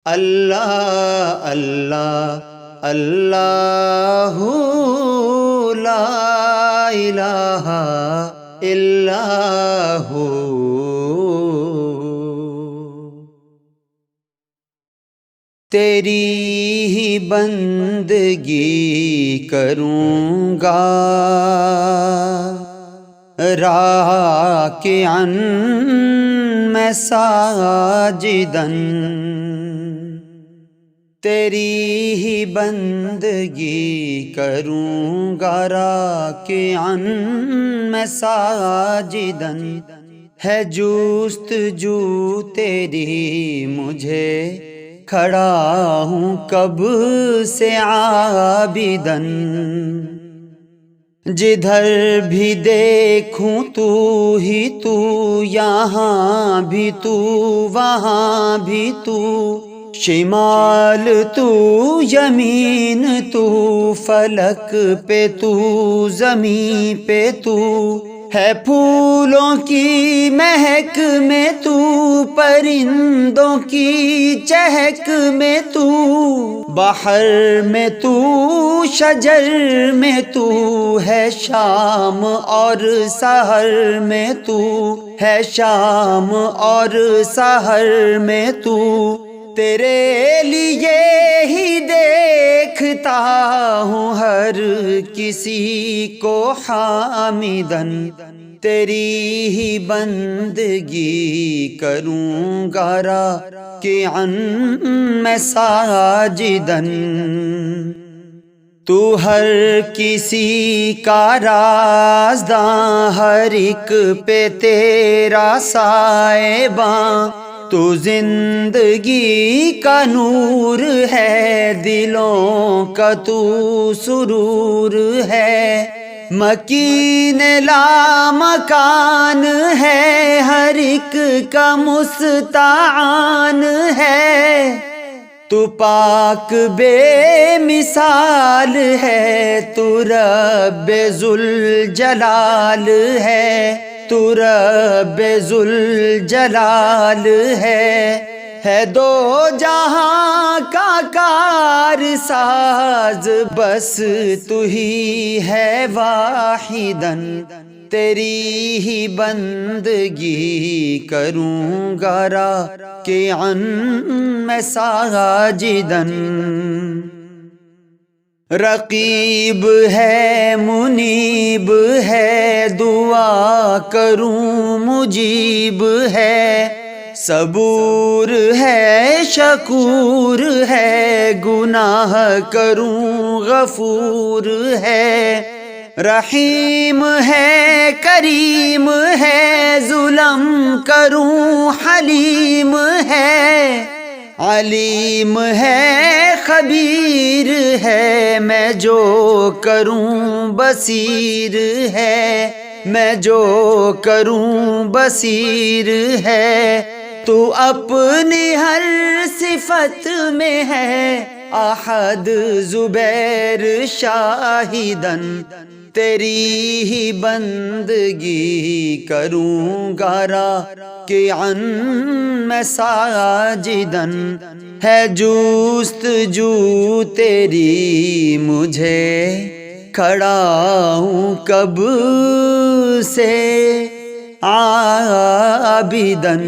اللہ اللہ اللہ لا الہ الا ہو۔ تیری ہی بندگی کروں گا راکعاً میں ساجداً، تیری ہی بندگی کروں گا راکعاً میں ساجداً، ہے جستجو تیری مجھے کھڑا ہوں کب سے عابداً، جدھر بھی دیکھوں تو ہی تو، یہاں بھی تو وہاں بھی تو، شمال تو یمین تو، فلک پہ تو زمین پہ تو، ہے پھولوں کی مہک میں تو، پرندوں کی چہک میں تو، بحر میں تو شجر میں تو، ہے شام اور سحر میں تو، ہے شام اور سحر میں تو، تیرے لیے ہی دیکھتا ہوں ہر کسی کو حامداً، تیری ہی بندگی کروں گا راکعاً میں ساجداً، تو ہر کسی کا رازداں، ہر ایک پہ تیرا سائباں، تو زندگی کا نور ہے، دلوں کا تو سرور ہے، مکین لامکان ہے، ہر ایک کا مستعان ہے، تو پاک بے مثال ہے، تو رب ذوالجلال ہے، تو رب ذوالجلال ہے دو جہاں کا کار ساز، بس تو ہی ہے واحداً، تیری ہی بندگی کروں گا راکعاً میں ساجداً، رقیب ہے منیب ہے، دعا کروں مجیب ہے، صبور ہے شکور ہے، گناہ کروں غفور ہے، رحیم ہے کریم ہے، ظلم کروں حلیم ہے، علیم ہے خبیر ہے، میں جو کروں بصیر ہے، میں جو کروں بصیر ہے، تو اپنی ہر صفت میں ہے احد زبیر شاہداً، تیری ہی بندگی کروں گا راکعاً میں ساجداً، ہے جستجو تیری مجھے کھڑا ہوں کب سے عابداً۔